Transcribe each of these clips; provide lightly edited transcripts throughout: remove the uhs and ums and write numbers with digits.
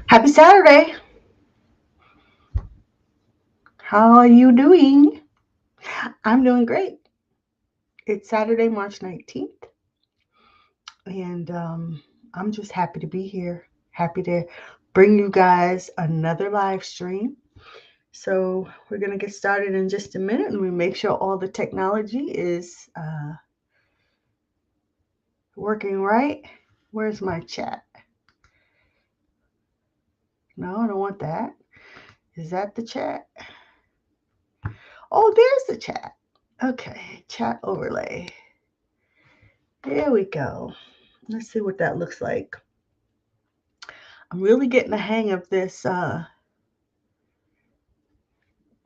Happy Saturday. How are you doing? I'm doing great. It's Saturday, March 19th, and I'm just happy to be here. Happy to bring you guys another live stream. So, we're going to get started in just a minute and we make sure all the technology is working right. Where's my chat? No, I don't want that. Is that the chat? Oh, there's the chat. Okay, chat overlay. There we go. Let's see what that looks like. I'm really getting the hang of this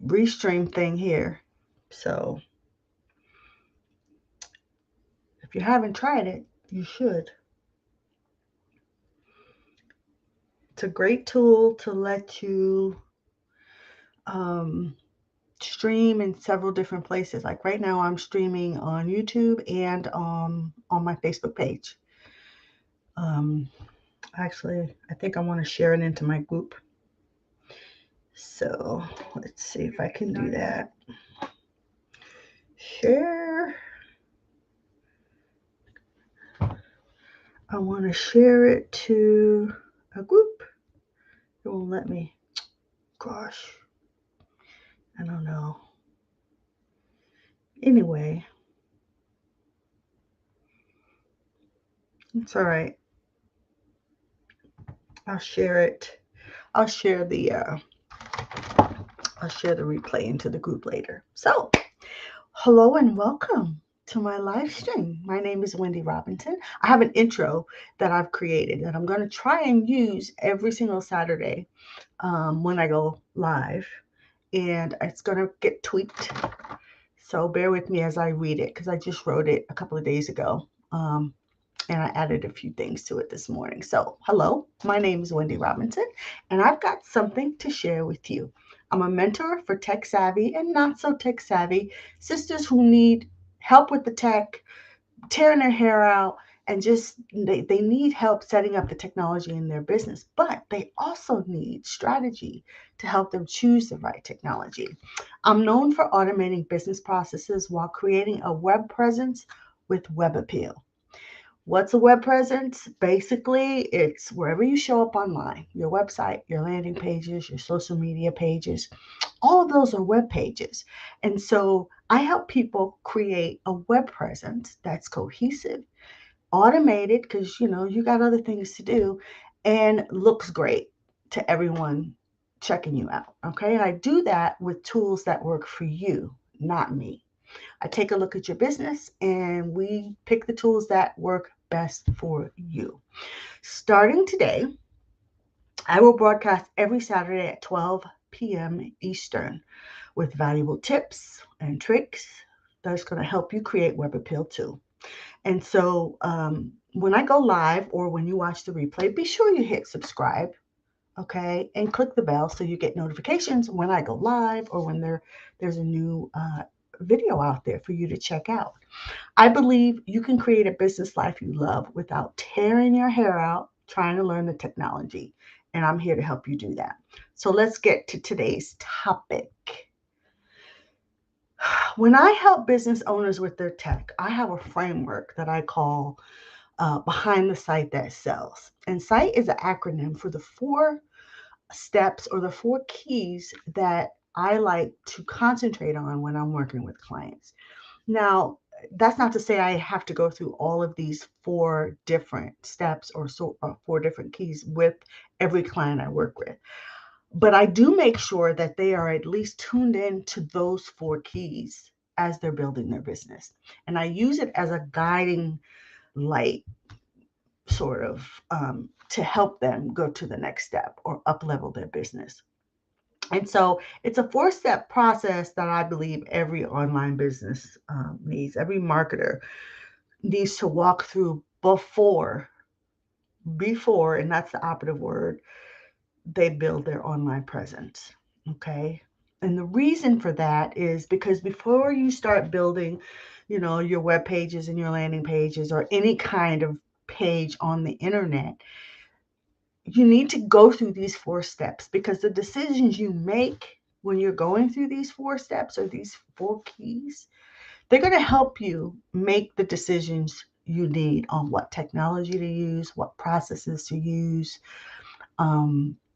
restream thing here. So if you haven't tried it, you should. It's a great tool to let you um, stream in several different places. Like right now, I'm streaming on YouTube and on my Facebook page. Um, Actually, I think I want to share it into my group. So let's see if I can do that. Share. I want to share it to a group. It won't let me. Gosh, I don't know. Anyway, it's all right. I'll share it. I'll share the uh, I'll share the replay into the group later. So, hello and welcome to my live stream. My name is Wendy Robinson. I have an intro that I've created that I'm going to try and use every single Saturday when I go live, and it's going to get tweaked. So bear with me as I read it because I just wrote it a couple of days ago. And I added a few things to it this morning. So, hello, my name is Wendy Robinson, and I've got something to share with you. I'm a mentor for tech savvy and not so tech savvy sisters who need help with the tech, tearing their hair out, and just they need help setting up the technology in their business, but they also need strategy to help them choose the right technology. I'm known for automating business processes while creating a web presence with web appeal. What's a web presence? Basically, it's wherever you show up online, your website, your landing pages, your social media pages. All of those are web pages. And so I help people create a web presence that's cohesive, automated, because you got other things to do, and looks great to everyone checking you out. Okay. And I do that with tools that work for you, not me. I take a look at your business and we pick the tools that work best for you. Starting today, I will broadcast every Saturday at 12 p.m. Eastern with valuable tips and tricks that's going to help you create web appeal too. And so when I go live or when you watch the replay, be sure you hit subscribe, okay, and click the bell so you get notifications when I go live or when there's a new video out there for you to check out. I believe you can create a business life you love without tearing your hair out trying to learn the technology. And I'm here to help you do that. So let's get to today's topic. When I help business owners with their tech, I have a framework that I call behind the site that sells. And SITE is an acronym for the four steps or the four keys that I like to concentrate on when I'm working with clients. Now, that's not to say I have to go through all of these four different steps or four different keys with every client I work with. But I do make sure that they are at least tuned in to those four keys as they're building their business. And I use it as a guiding light, sort of, to help them go to the next step or up level their business. And so it's a four-step process that I believe every online business needs. Every marketer needs to walk through before, and that's the operative word, they build their online presence. Okay. And the reason for that is because before you start building, your web pages and your landing pages or any kind of page on the internet, you need to go through these 4 steps, because the decisions you make when you're going through these 4 steps or these 4 keys, they're going to help you make the decisions you need on what technology to use, what processes to use.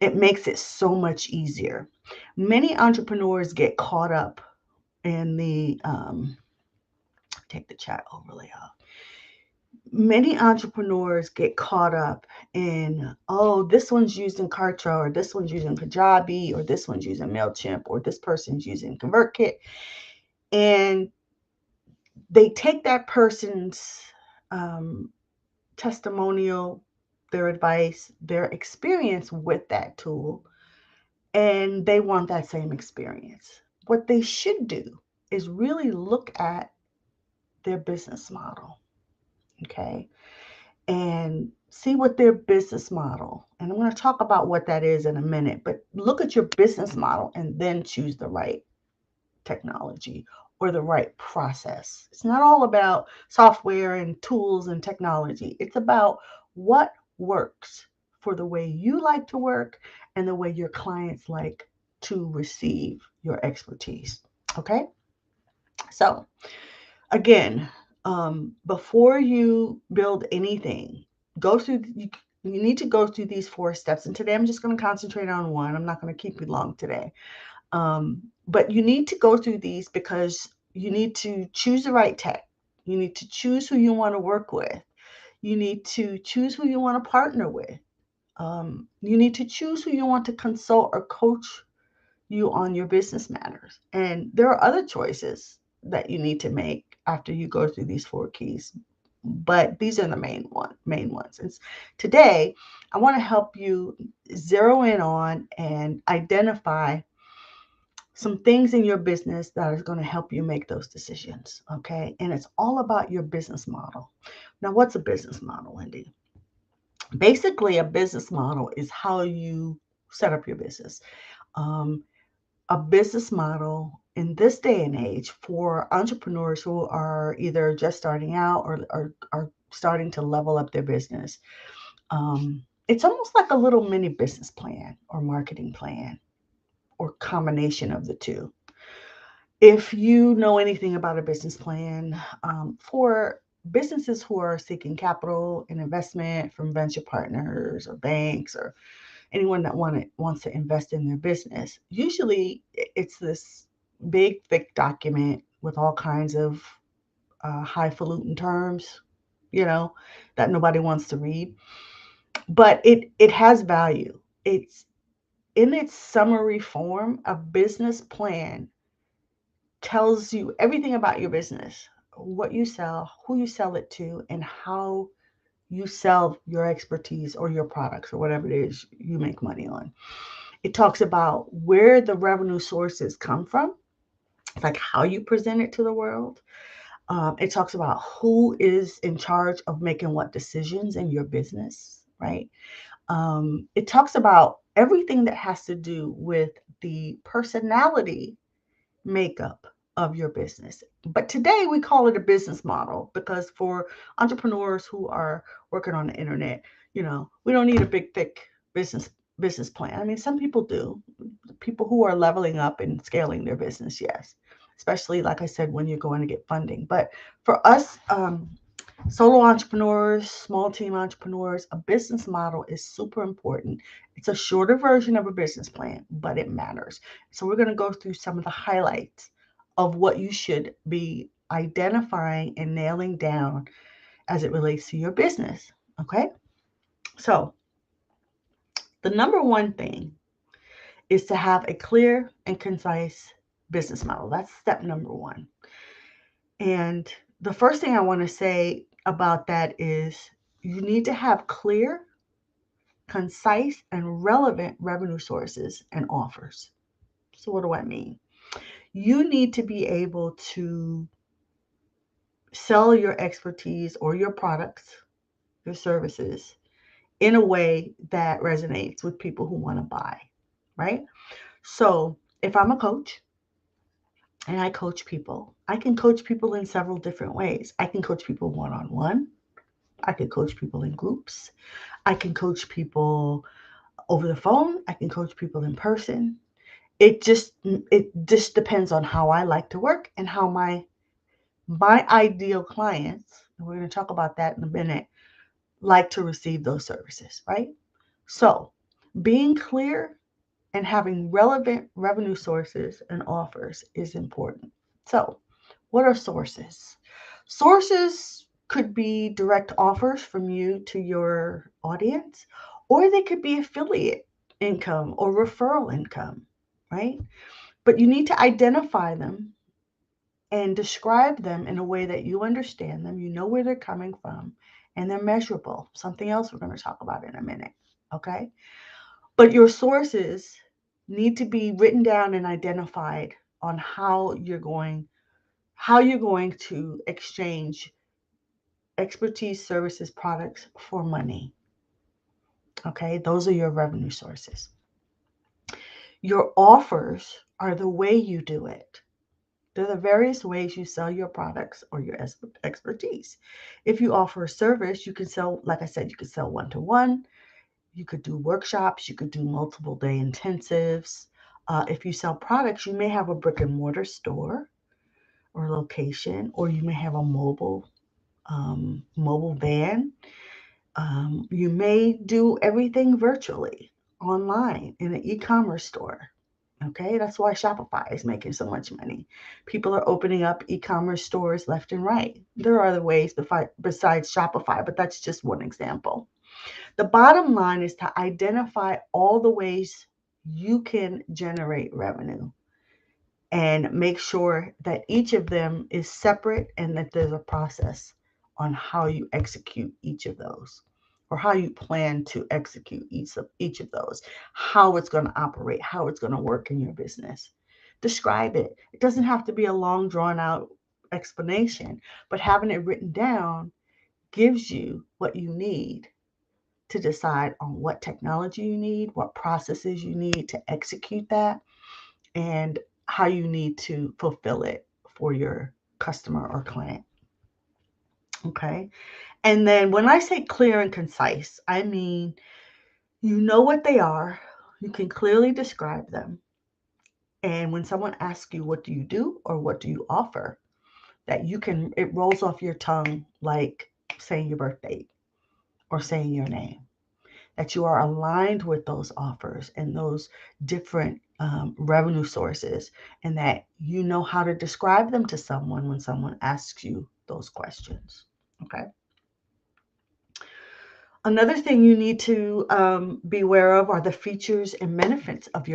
It makes it so much easier. Many entrepreneurs get caught up in the, take the chat overlay off. Many entrepreneurs get caught up in, oh, this one's using Kartra, or this one's using Kajabi, or this one's using MailChimp, or this person's using ConvertKit. And they take that person's testimonial, their advice, their experience with that tool, and they want that same experience. What they should do is really look at their business model, okay? And see what their business model, and I'm going to talk about what that is in a minute, but look at your business model and then choose the right technology or the right process. It's not all about software and tools and technology. It's about what works for the way you like to work and the way your clients like to receive your expertise. Okay? So, again, before you build anything, go through, you need to go through these 4 steps. And today I'm just going to concentrate on one. I'm not going to keep you long today. But you need to go through these because you need to choose the right tech. You need to choose who you want to work with. You need to choose who you want to partner with. You need to choose who you want to consult or coach you on your business matters. And there are other choices that you need to make after you go through these 4 keys. But these are the main ones. And today, I want to help you zero in on and identify some things in your business that is going to help you make those decisions, okay? And it's all about your business model. Now, what's a business model, Wendy? Basically, a business model is how you set up your business. A business model in this day and age for entrepreneurs who are either just starting out or are starting to level up their business, it's almost like a little mini business plan or marketing plan or combination of the two. If you know anything about a business plan, for businesses who are seeking capital and investment from venture partners or banks or anyone that wants to invest in their business, usually it's this big, thick document with all kinds of highfalutin terms, that nobody wants to read. But it has value. It's in its summary form. A business plan tells you everything about your business, what you sell, who you sell it to, and how you sell your expertise or your products or whatever it is you make money on. It talks about where the revenue sources come from, like how you present it to the world. It talks about who is in charge of making what decisions in your business, right? It talks about everything that has to do with the personality makeup of your business. But today we call it a business model because for entrepreneurs who are working on the internet, we don't need a big, thick business plan. I mean, some people do. People who are leveling up and scaling their business, yes. Especially, like I said, when you're going to get funding. But for us, solo entrepreneurs, small team entrepreneurs, a business model is super important. It's a shorter version of a business plan, but it matters. So we're going to go through some of the highlights of what you should be identifying and nailing down as it relates to your business. Okay? So the number one thing is to have a clear and concise business model. That's step number one. And the first thing I want to say about that is you need to have clear, concise, and relevant revenue sources and offers. So what do I mean? You need to be able to sell your expertise or your products, your services, in a way that resonates with people who want to buy, right? So if I'm a coach and I coach people, I can coach people in several different ways. I can coach people one-on-one. I can coach people in groups. I can coach people over the phone. I can coach people in person. It just depends on how I like to work and how my ideal clients, and we're going to talk about that in a minute, like to receive those services, right? So, being clear and having relevant revenue sources and offers is important. So, what are sources? Sources could be direct offers from you to your audience, or they could be affiliate income or referral income, right? But you need to identify them and describe them in a way that you understand them, you know where they're coming from, and they're measurable. Something else we're going to talk about in a minute, okay? But your sources need to be written down and identified on how you're going to exchange expertise, services, products for money. Okay? Those are your revenue sources. Your offers are the way you do it. They're the various ways you sell your products or your expertise. If you offer a service, you can sell, like I said, you could sell one-to-one. You could do workshops. You could do multiple day intensives. If you sell products, you may have a brick and mortar store or location, or you may have a mobile van. You may do everything virtually, online, in an e-commerce store. Okay, that's why Shopify is making so much money. People are opening up e-commerce stores left and right. There are other ways besides Shopify, but that's just one example. The bottom line is to identify all the ways you can generate revenue and make sure that each of them is separate and that there's a process on how you execute each of those, or how you plan to execute each of those, how it's going to operate, how it's going to work in your business. Describe it. It doesn't have to be a long drawn out explanation, but having it written down gives you what you need to decide on what technology you need, what processes you need to execute that, and how you need to fulfill it for your customer or client. Okay. And then when I say clear and concise, I mean, you know what they are, you can clearly describe them. And when someone asks you, what do you do or what do you offer, that it rolls off your tongue like saying your birthday or saying your name, that you are aligned with those offers and those different revenue sources, and that you know how to describe them to someone when someone asks you those questions. Okay. Another thing you need to be aware of are the features and benefits of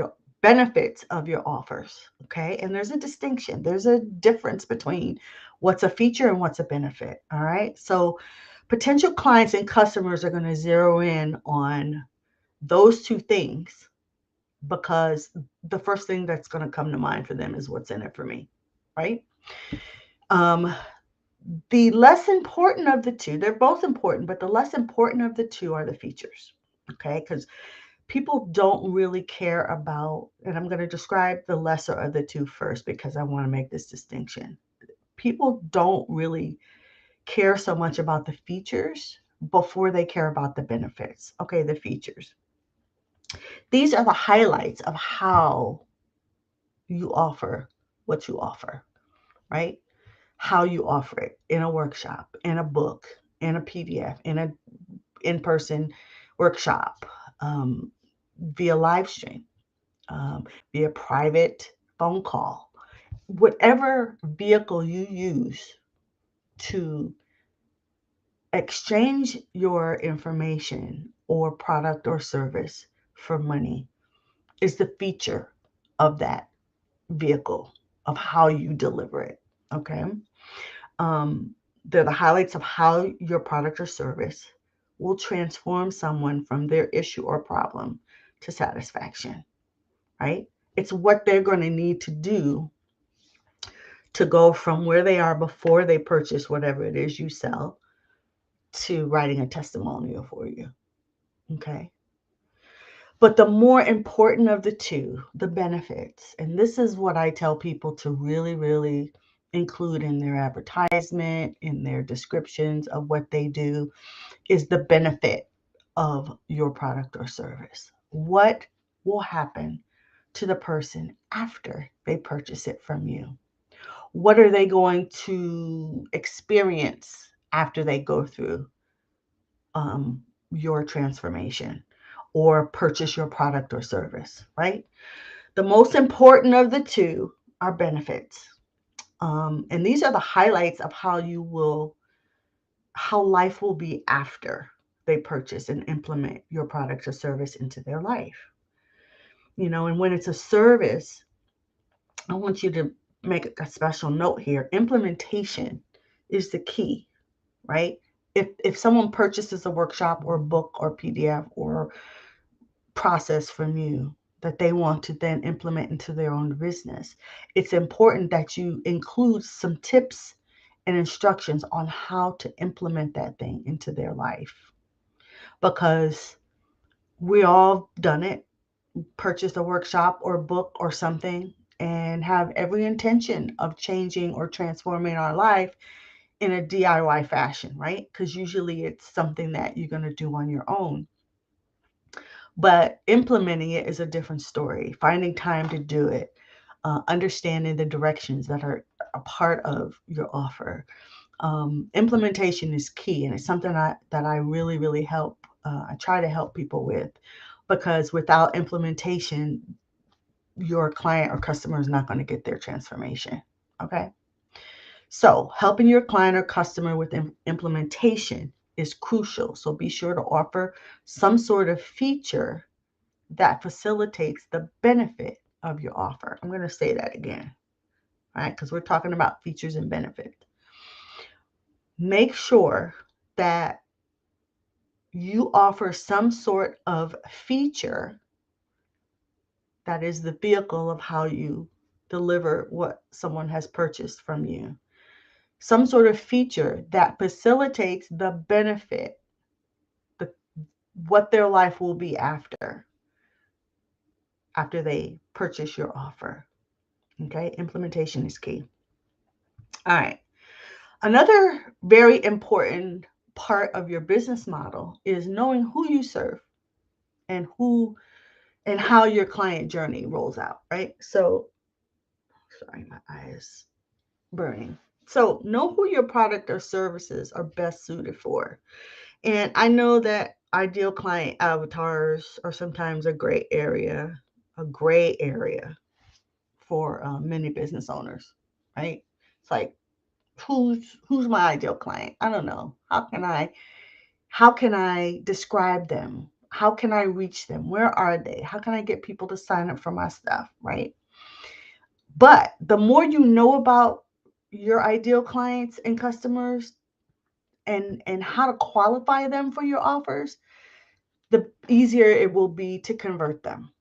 your offers. Okay, and there's a distinction. There's a difference between what's a feature and what's a benefit. All right, so potential clients and customers are going to zero in on those two things, because the first thing that's going to come to mind for them is what's in it for me, right? The less important of the two, they're both important, but the less important of the two are the features, okay? Because people don't really care about, and I'm going to describe the lesser of the two first because I want to make this distinction. People don't really care so much about the features before they care about the benefits. Okay, the features. These are the highlights of how you offer what you offer, right? How you offer it in a workshop, in a book, in a PDF, in a in-person workshop, via live stream, via private phone call, whatever vehicle you use to exchange your information or product or service for money is the feature of that vehicle, of how you deliver it. Okay. They're the highlights of how your product or service will transform someone from their issue or problem to satisfaction, right? It's what they're going to need to do to go from where they are before they purchase whatever it is you sell to writing a testimonial for you. Okay. But the more important of the two, the benefits, and this is what I tell people to really, really include in their advertisement, in their descriptions of what they do, is the benefit of your product or service. What will happen to the person after they purchase it from you? What are they going to experience after they go through your transformation or purchase your product or service, right? The most important of the two are benefits. And these are the highlights of how life will be after they purchase and implement your product or service into their life. And when it's a service, I want you to make a special note here. Implementation is the key, right? If someone purchases a workshop or a book or PDF or process from you that they want to then implement into their own business, it's important that you include some tips and instructions on how to implement that thing into their life. Because we all done it, purchased a workshop or book or something, and have every intention of changing or transforming our life in a DIY fashion, right? Because usually it's something that you're going to do on your own. But implementing it is a different story. Finding time to do it, understanding the directions that are a part of your offer. Implementation is key, and it's something that I really, really help. I try to help people with, because without implementation, your client or customer is not going to get their transformation. Okay. So helping your client or customer with implementation is crucial. So be sure to offer some sort of feature that facilitates the benefit of your offer. I'm going to say that again, right? Because we're talking about features and benefits. Make sure that you offer some sort of feature that is the vehicle of how you deliver what someone has purchased from you. Some sort of feature that facilitates the benefit, what their life will be after they purchase your offer. Okay, implementation is key. All right. Another very important part of your business model is knowing who you serve and how your client journey rolls out, right? So, sorry, my eye is burning. So, know who your product or services are best suited for. And I know that ideal client avatars are sometimes a gray area for many business owners, right? It's like, who's my ideal client? I don't know. How can I describe them? How can I reach them? Where are they? How can I get people to sign up for my stuff, right? But the more you know about your ideal clients and customers and how to qualify them for your offers, the easier it will be to convert them.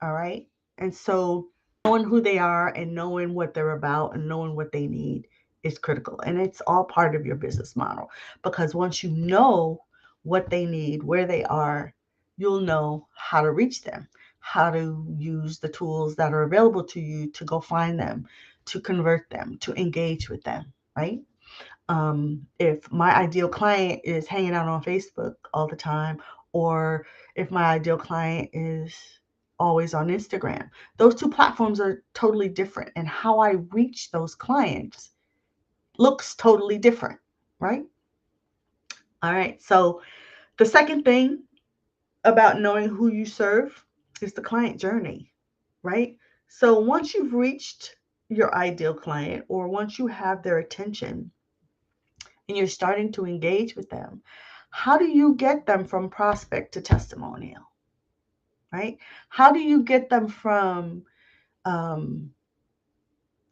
All right? And so knowing who they are and knowing what they're about and knowing what they need is critical. And it's all part of your business model, because once you know what they need, where they are, you'll know how to reach them, how to use the tools that are available to you to go find them, to convert them, to engage with them, right? If my ideal client is hanging out on Facebook all the time, or if my ideal client is always on Instagram, those two platforms are totally different. And how I reach those clients looks totally different, right? All right. So the second thing about knowing who you serve is the client journey, right? So once you've reached your ideal client, or once you have their attention, and you're starting to engage with them, how do you get them from prospect to testimonial, right? How do you get them from, um,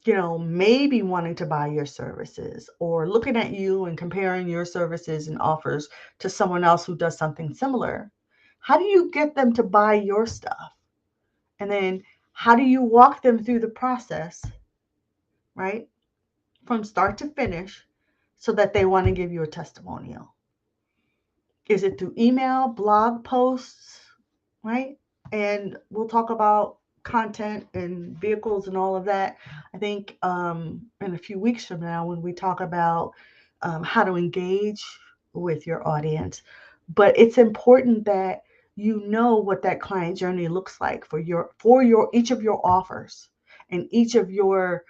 maybe wanting to buy your services or looking at you and comparing your services and offers to someone else who does something similar? How do you get them to buy your stuff? And then how do you walk them through the process, right? From start to finish, so that they want to give you a testimonial? Is it through email, blog posts, right? And we'll talk about content and vehicles and all of that, I think, in a few weeks from now, when we talk about how to engage with your audience. But it's important that you know what that client journey looks like for each of your offers and each of your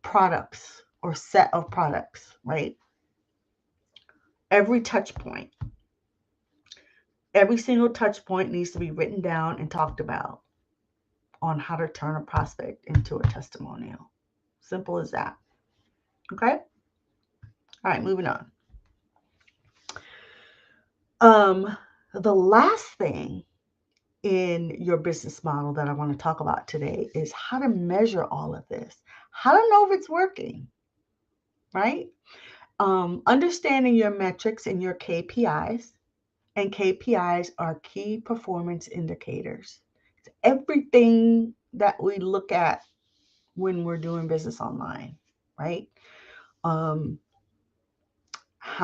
products or set of products, right? Every touch point, every single touch point needs to be written down and talked about on how to turn a prospect into a testimonial. Simple as that. Okay? All right, moving on. The last thing in your business model that I want to talk about today is how to measure all of this, how to know if it's working, right? Understanding your metrics and your KPIs, and KPIs are key performance indicators. It's everything that we look at when we're doing business online, right? How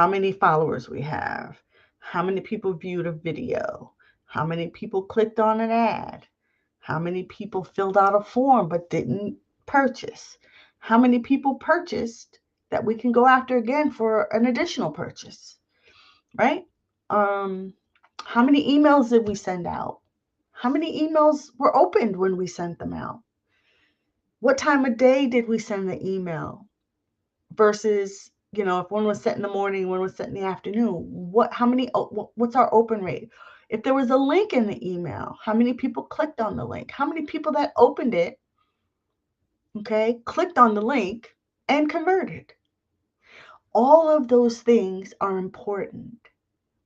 many followers we have, how many people viewed a video, how many people clicked on an ad, how many people filled out a form but didn't purchase, how many people purchased that we can go after again for an additional purchase, right? How many emails did we send out? How many emails were opened when we sent them out? What time of day did we send the email? Versus, if one was set in the morning, one was set in the afternoon, what's our open rate? If there was a link in the email, how many people clicked on the link? How many people that opened it, okay, clicked on the link and converted? All of those things are important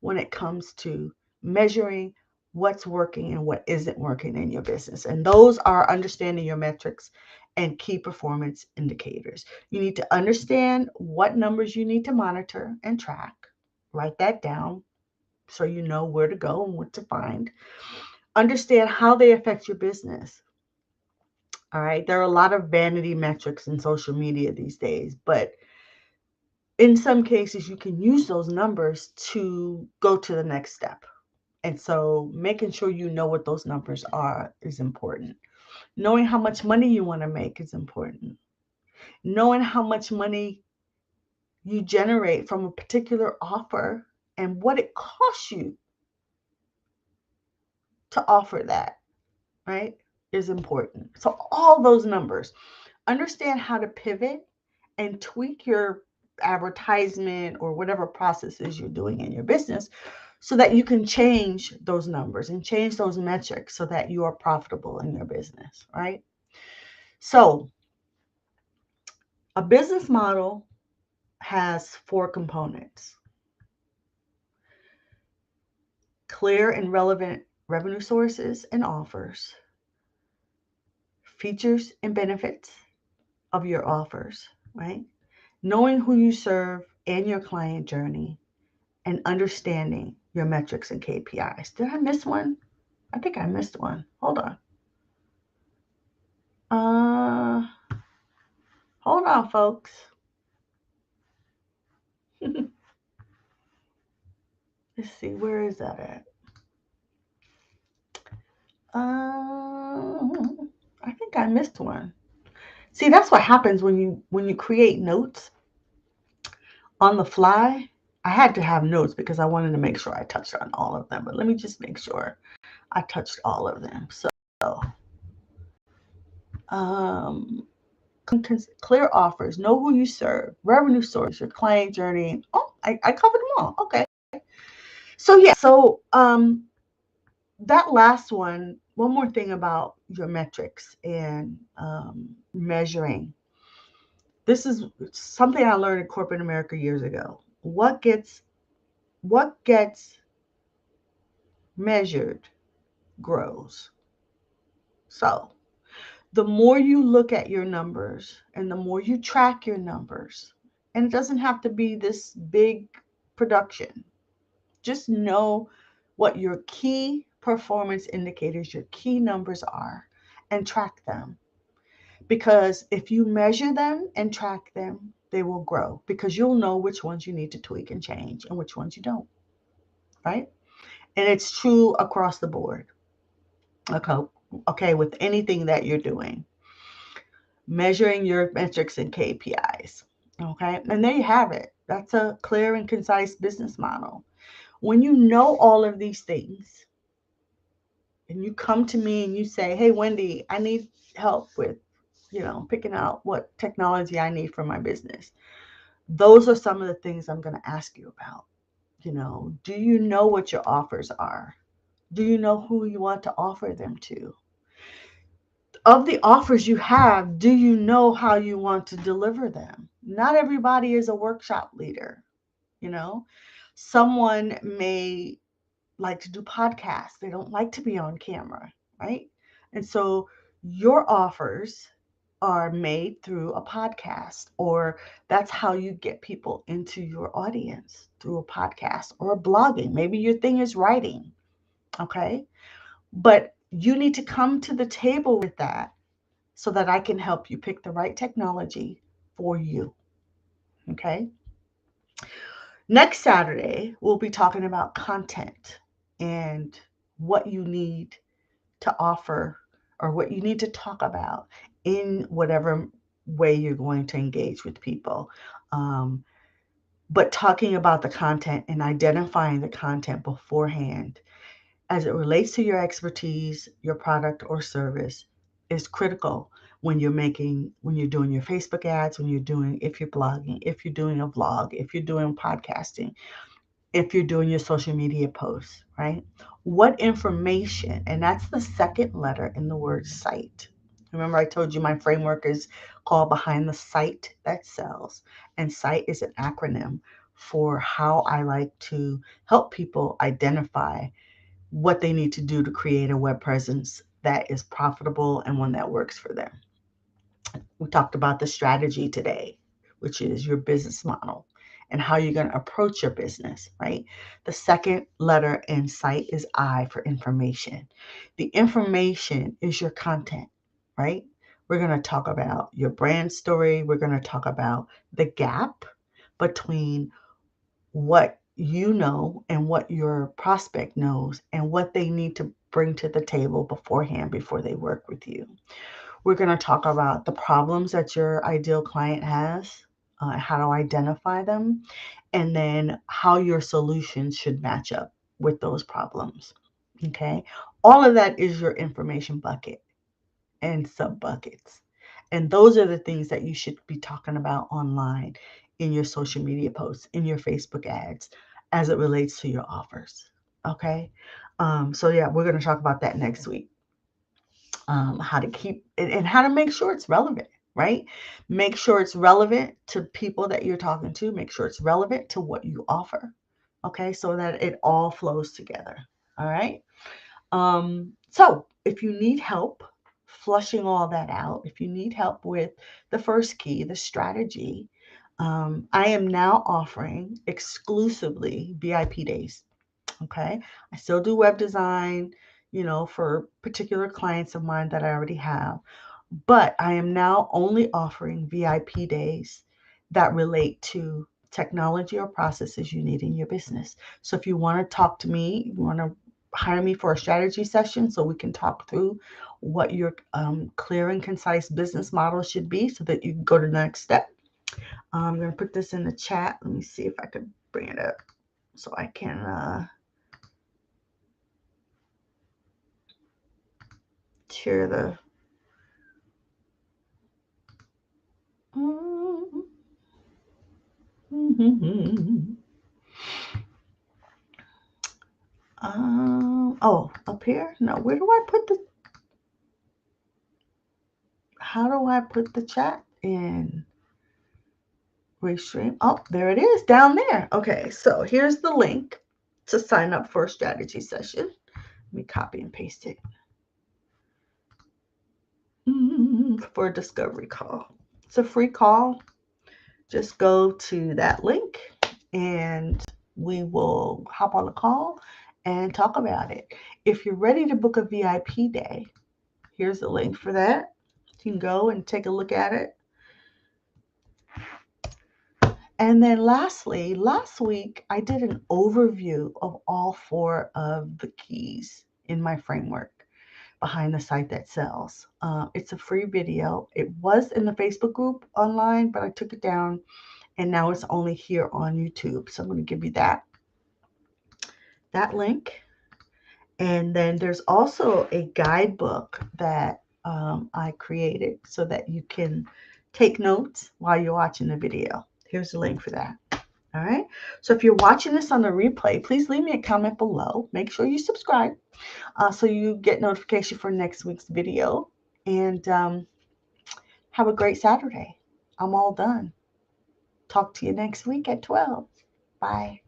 when it comes to measuring what's working and what isn't working in your business. And those are understanding your metrics and key performance indicators. You need to understand what numbers you need to monitor and track. Write that down so you know where to go and what to find. Understand how they affect your business. All right. There are a lot of vanity metrics in social media these days, but in some cases, you can use those numbers to go to the next step. And so making sure you know what those numbers are is important. Knowing how much money you want to make is important. Knowing how much money you generate from a particular offer and what it costs you to offer that, right, is important. So all those numbers. Understand how to pivot and tweak your advertisement or whatever processes you're doing in your business so that you can change those numbers and change those metrics so that you are profitable in your business, right? So a business model has 4 components: clear and relevant revenue sources and offers, features and benefits of your offers, right? Knowing who you serve and your client journey, and understanding your metrics and KPIs. Did I miss one? I think I missed one. Hold on. Hold on, folks. Let's see, where is that at? I think I missed one. See, that's what happens when you create notes on the fly. I had to have notes because I wanted to make sure I touched on all of them. But let me just make sure I touched all of them. So, clear offers, know who you serve, revenue source, your client journey. Oh, I covered them all. Okay. So yeah, that last one more thing about your metrics and measuring. This is something I learned in corporate America years ago. What gets measured grows. So the more you look at your numbers and the more you track your numbers, and it doesn't have to be this big production, just know what your key performance indicators, your key numbers are, and track them. Because if you measure them and track them, they will grow because you'll know which ones you need to tweak and change and which ones you don't, right? And it's true across the board. Okay, with anything that you're doing. Measuring your metrics and KPIs. Okay, and there you have it. That's a clear and concise business model. When you know all of these things and you come to me and you say, hey, Wendy, I need help with, picking out what technology I need for my business. Those are some of the things I'm going to ask you about. Do you know what your offers are? Do you know who you want to offer them to? Of the offers you have, do you know how you want to deliver them? Not everybody is a workshop leader. You know, someone may like to do podcasts. They don't like to be on camera, right? And so your offers are made through a podcast, or that's how you get people into your audience, through a podcast or blogging. Maybe your thing is writing, okay? But you need to come to the table with that so that I can help you pick the right technology for you, okay? Next Saturday, we'll be talking about content and what you need to offer or what you need to talk about in whatever way you're going to engage with people. But talking about the content and identifying the content beforehand as it relates to your expertise, your product or service is critical when you're doing your Facebook ads, if you're blogging, if you're doing a vlog, if you're doing podcasting, if you're doing your social media posts, right? What information, and that's the second letter in the word SITE. Remember, I told you my framework is called Behind the Site That Sells. And SITE is an acronym for how I like to help people identify what they need to do to create a web presence that is profitable and one that works for them. We talked about the strategy today, which is your business model and how you're going to approach your business, right? The second letter in SITE is I for information. The information is your content, right? We're going to talk about your brand story. We're going to talk about the gap between what you know and what your prospect knows and what they need to bring to the table beforehand before they work with you. We're going to talk about the problems that your ideal client has, how to identify them, and then how your solutions should match up with those problems. Okay. All of that is your information bucket and sub buckets. And those are the things that you should be talking about online, in your social media posts, in your Facebook ads, as it relates to your offers. Okay. So yeah, we're going to talk about that next week. How to keep and how to make sure it's relevant, right? Make sure it's relevant to people that you're talking to. Make sure it's relevant to what you offer. Okay. So that it all flows together. All right. So if you need help flushing all that out, if you need help with the first key, the strategy, I am now offering exclusively VIP days. Okay. I still do web design, for particular clients of mine that I already have, but I am now only offering VIP days that relate to technology or processes you need in your business. So if you want to talk to me, you want to hire me for a strategy session so we can talk through what your clear and concise business model should be so that you can go to the next step. I'm going to put this in the chat. Let me see if I can bring it up so I can share the up here? No, where do I put how do I put the chat in? Restream. Oh, there it is down there. Okay, so here's the link to sign up for a strategy session. Let me copy and paste it for a discovery call. It's a free call. Just go to that link and we will hop on a call and talk about it. If you're ready to book a VIP day, here's the link for that. You can go and take a look at it. And then lastly, last week I did an overview of all 4 of the keys in my framework behind the site that sells. It's a free video. It was in the Facebook group online, but I took it down and now it's only here on YouTube. So I'm going to give you that. that link. And then there's also a guidebook that I created so that you can take notes while you're watching the video. Here's the link for that. All right. So if you're watching this on the replay, please leave me a comment below. Make sure you subscribe so you get notification for next week's video. And have a great Saturday. I'm all done. Talk to you next week at 12. Bye.